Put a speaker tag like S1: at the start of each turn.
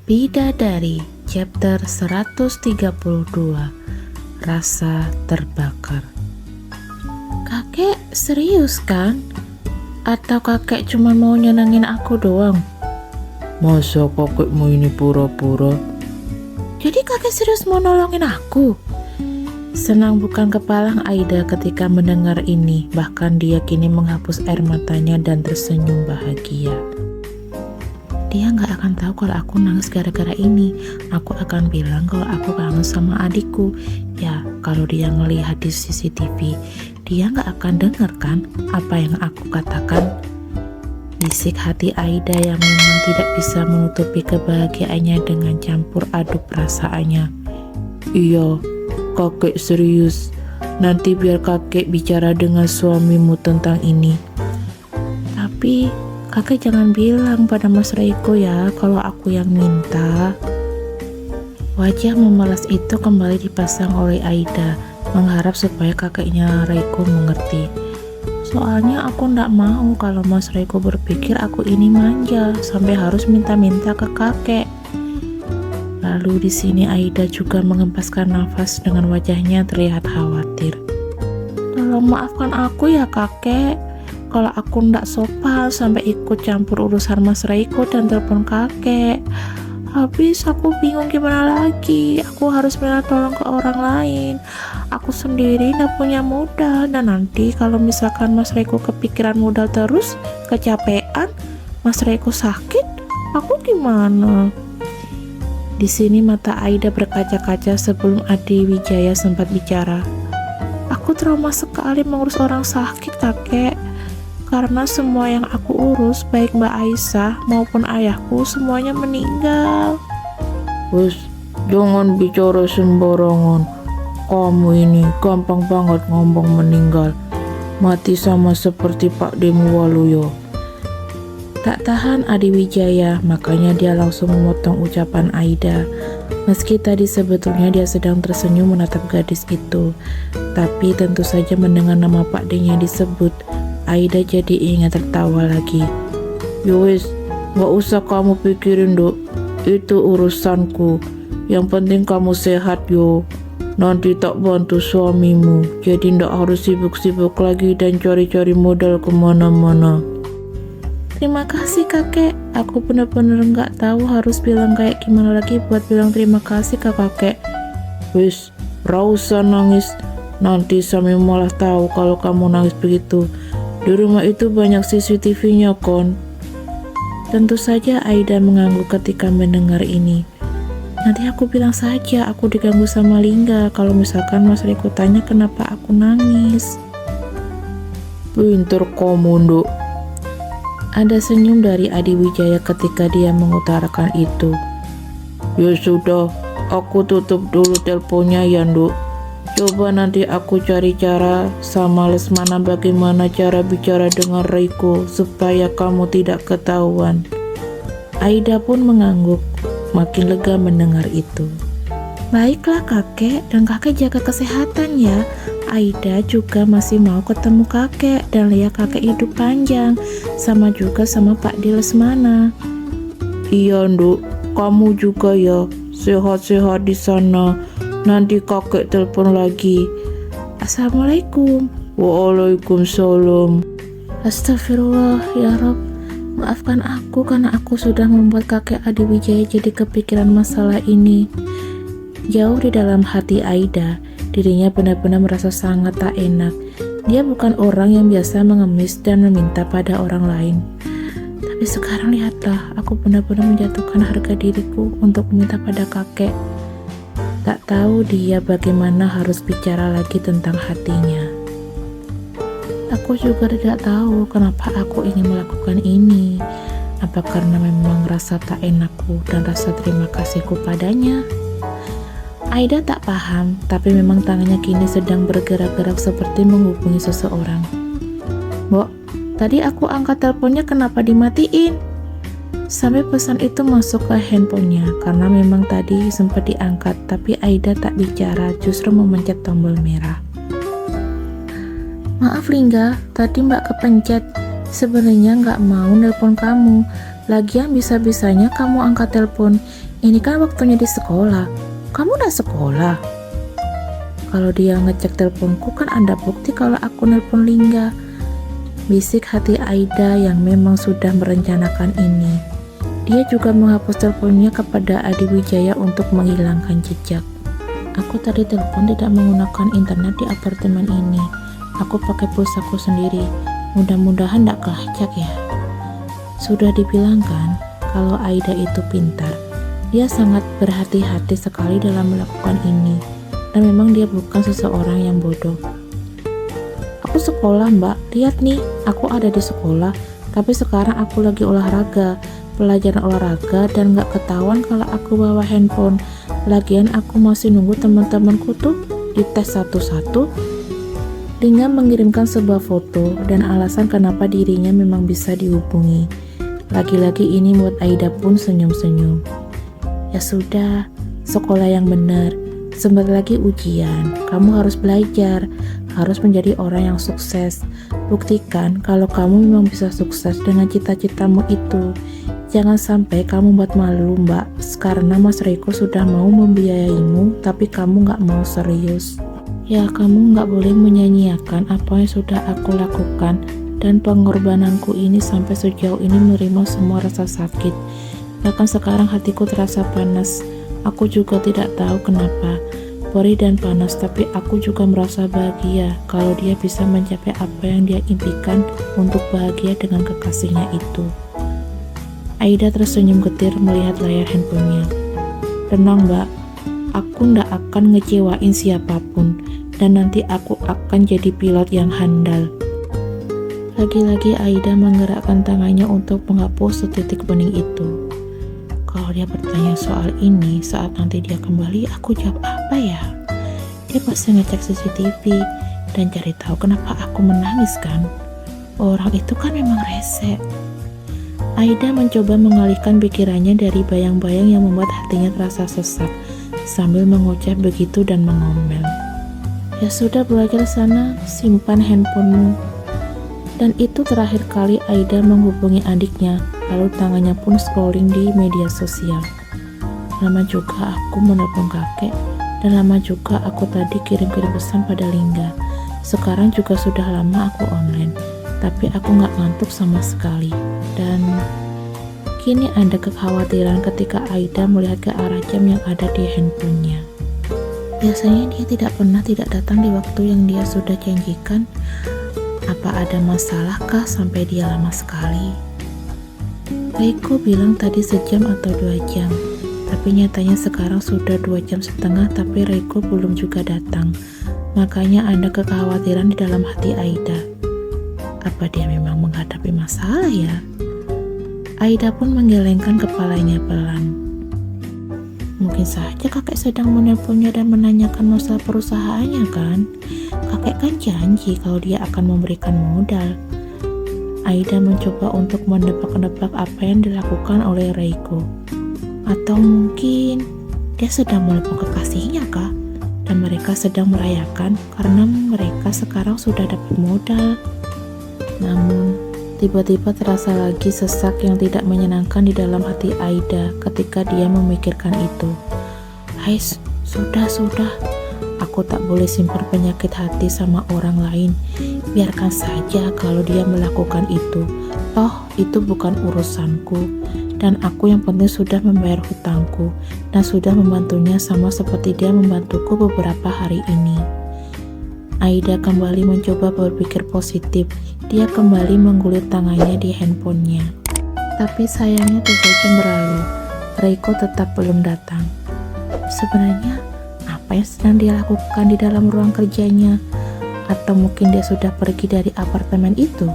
S1: Bidadari, chapter 132, Rasa Terbakar. Kakek serius kan? Atau kakek cuma mau nyenengin aku doang?
S2: Masa kakekmu ini pura-pura?
S1: Jadi kakek serius mau nolongin aku? Senang bukan kepalang Aida ketika mendengar ini. Bahkan dia kini menghapus air matanya dan tersenyum bahagia. Dia gak akan tahu kalau aku nangis gara-gara ini. Aku akan bilang kalau aku kangen sama adikku. Ya, kalau dia ngelihat di CCTV, dia gak akan dengar kan apa yang aku katakan. Bisik hati Aida yang memang tidak bisa menutupi kebahagiaannya dengan campur aduk perasaannya.
S2: Iya, kakek serius. Nanti biar kakek bicara dengan suamimu tentang ini.
S1: Tapi kakek jangan bilang pada Mas Reiko ya kalau aku yang minta. Wajah memelas itu kembali dipasang oleh Aida, mengharap supaya kakeknya Reiko mengerti. Soalnya aku ndak mau kalau Mas Reiko berpikir aku ini manja sampai harus minta-minta ke kakek. Lalu di sini Aida juga mengempaskan nafas dengan wajahnya terlihat khawatir. Tolong maafkan aku ya kakek. Kalau aku ndak sopan sampai ikut campur urusan Mas Reiko dan telepon kakek. Habis aku bingung gimana lagi. Aku harus minta tolong ke orang lain. Aku sendiri ndak punya modal. Dan nanti kalau misalkan Mas Reiko kepikiran modal terus, kecapean, Mas Reiko sakit, aku gimana? Di sini mata Aida berkaca-kaca sebelum Adi Wijaya sempat bicara. Aku trauma sekali mengurus orang sakit kakek. Karena semua yang aku urus, baik Mbak Aisyah maupun ayahku, semuanya meninggal.
S2: Wes, jangan bicara sembarangan. Kamu ini gampang banget ngomong meninggal. Mati sama seperti Pak Demu Waluyo.
S1: Tak tahan Adi Wijaya, makanya dia langsung memotong ucapan Aida. Meski tadi sebetulnya dia sedang tersenyum menatap gadis itu, tapi tentu saja mendengar nama Pak D-nya disebut, Aida jadi ingat tertawa lagi.
S2: Yowes, gak usah kamu pikirin dok. Itu urusanku. Yang penting kamu sehat yo. Nanti tak bantu suamimu. Jadi ndak harus sibuk-sibuk lagi dan cari-cari modal kemana-mana.
S1: Terima kasih kakek. Aku benar-benar nggak tahu harus bilang kayak gimana lagi buat bilang terima kasih ke kakek.
S2: Wes, rausa nangis. Nanti Sami malah tahu kalau kamu nangis begitu. Di rumah itu banyak CCTV-nya kon.
S1: Tentu saja Aida mengangguk ketika mendengar ini. Nanti aku bilang saja aku diganggu sama Lingga kalau misalkan Mas Riko tanya kenapa aku nangis.
S2: Pinter kamu dok.
S1: Ada senyum dari Adi Wijaya ketika dia mengutarakan itu.
S2: Ya sudah, aku tutup dulu teleponnya ya dok. Coba nanti aku cari cara sama Lesmana bagaimana cara bicara dengan Reiko supaya kamu tidak ketahuan.
S1: Aida pun mengangguk, makin lega mendengar itu. Baiklah kakek, dan kakek jaga kesehatan ya. Aida juga masih mau ketemu kakek dan lihat kakek hidup panjang, sama juga sama Pak D Lesmana.
S2: Iya nduk, kamu juga ya, sehat-sehat di sana. Nanti kakek telepon lagi.
S1: Assalamualaikum.
S2: Waalaikumsalam.
S1: Astagfirullah ya Rob. Maafkan aku karena aku sudah membuat kakek Adi Wijaya jadi kepikiran masalah ini. Jauh di dalam hati Aida, dirinya benar-benar merasa sangat tak enak. Dia bukan orang yang biasa mengemis dan meminta pada orang lain. Tapi sekarang lihatlah, aku benar-benar menjatuhkan harga diriku untuk meminta pada kakek. Tak tahu dia bagaimana harus bicara lagi tentang hatinya. Aku juga tidak tahu kenapa aku ingin melakukan ini. Apa karena memang rasa tak enakku dan rasa terima kasihku padanya? Aida tak paham, tapi memang tangannya kini sedang bergerak-gerak seperti menghubungi seseorang. Mbok, tadi aku angkat teleponnya kenapa dimatiin? Sampai pesan itu masuk ke handphonenya karena memang tadi sempat diangkat, tapi Aida tak bicara, justru memencet tombol merah. Maaf Lingga, tadi mbak kepencet. Sebenarnya nggak mau nelpon kamu. Lagian bisa-bisanya kamu angkat telepon. Ini kan waktunya di sekolah. Kamu udah sekolah? Kalau dia ngecek teleponku kan ada bukti kalau aku nelpon Lingga. Bisik hati Aida yang memang sudah merencanakan ini. Dia juga menghapus teleponnya kepada Adi Wijaya untuk menghilangkan jejak. Aku tadi telepon tidak menggunakan internet di apartemen ini. Aku pakai pulsaku sendiri. Mudah-mudahan tidak kelacak ya. Sudah dibilang kan kalau Aida itu pintar. Dia sangat berhati-hati sekali dalam melakukan ini. Dan memang dia bukan seseorang yang bodoh. Aku sekolah mbak, lihat nih, aku ada di sekolah. Tapi sekarang aku lagi olahraga, pelajaran olahraga, dan gak ketahuan kalau aku bawa handphone. Lagian aku masih nunggu teman-temanku tuh dites satu-satu. Lingga mengirimkan sebuah foto dan alasan kenapa dirinya memang bisa dihubungi. Lagi-lagi ini buat Aida pun senyum-senyum. Ya sudah, sekolah yang benar. Sebentar lagi ujian, kamu harus belajar, harus menjadi orang yang sukses. Buktikan kalau kamu memang bisa sukses dengan cita-citamu itu. Jangan sampai kamu buat malu mbak, karena Mas Reiko sudah mau membiayaimu, tapi kamu gak mau serius. Ya kamu gak boleh menyanyiakan apa yang sudah aku lakukan, dan pengorbananku ini sampai sejauh ini menerima semua rasa sakit. Bahkan sekarang hatiku terasa panas. Aku juga tidak tahu kenapa, perih dan panas, tapi aku juga merasa bahagia kalau dia bisa mencapai apa yang dia impikan untuk bahagia dengan kekasihnya itu. Aida tersenyum getir melihat layar handphonenya. Tenang mbak, aku ndak akan ngecewain siapapun, dan nanti aku akan jadi pilot yang handal. Lagi-lagi Aida menggerakkan tangannya untuk menghapus setitik bening itu. Kalau dia bertanya soal ini saat nanti dia kembali, aku jawab apa ya? Dia pasti ngecek CCTV dan cari tahu kenapa aku menangis kan? Orang itu kan memang rese. Aida mencoba mengalihkan pikirannya dari bayang-bayang yang membuat hatinya terasa sesak sambil mengucap begitu dan mengomel. Ya sudah, belajar sana, simpan handphonemu. Dan itu terakhir kali Aida menghubungi adiknya, lalu tangannya pun scrolling di media sosial. Lama juga aku menelpon kakek, dan lama juga aku tadi kirim-kirim pesan pada Lingga. Sekarang juga sudah lama aku online, tapi aku gak ngantuk sama sekali. Dan kini ada kekhawatiran ketika Aida melihat ke arah jam yang ada di handphonenya. Biasanya dia tidak pernah tidak datang di waktu yang dia sudah janjikan. Apa ada masalah kah sampai dia lama sekali? Reiko bilang tadi sejam atau 2 jam, tapi nyatanya sekarang sudah 2,5 jam tapi Reiko belum juga datang. Makanya ada kekhawatiran di dalam hati Aida. Apa dia memang menghadapi masalah ya? Aida pun menggelengkan kepalanya pelan. Mungkin saja kakek sedang menelponnya dan menanyakan masalah perusahaannya kan? Kakek kan janji kalau dia akan memberikan modal. Aida mencoba untuk menebak-nebak apa yang dilakukan oleh Reiko. Atau mungkin dia sedang melepon kekasihnya kah? Dan mereka sedang merayakan karena mereka sekarang sudah dapat modal. Namun, tiba-tiba terasa lagi sesak yang tidak menyenangkan di dalam hati Aida ketika dia memikirkan itu. Ais, sudah. Aku tak boleh simpan penyakit hati sama orang lain. Biarkan saja kalau dia melakukan itu. Toh, itu bukan urusanku. Dan aku yang penting sudah membayar hutangku dan sudah membantunya sama seperti dia membantuku beberapa hari ini. Aida kembali mencoba berpikir positif. Dia kembali menggulit tangannya di handphonenya. Tapi sayangnya 3 jam berlalu. Reiko tetap belum datang. Sebenarnya apa yang sedang dia lakukan di dalam ruang kerjanya? Atau mungkin dia sudah pergi dari apartemen itu?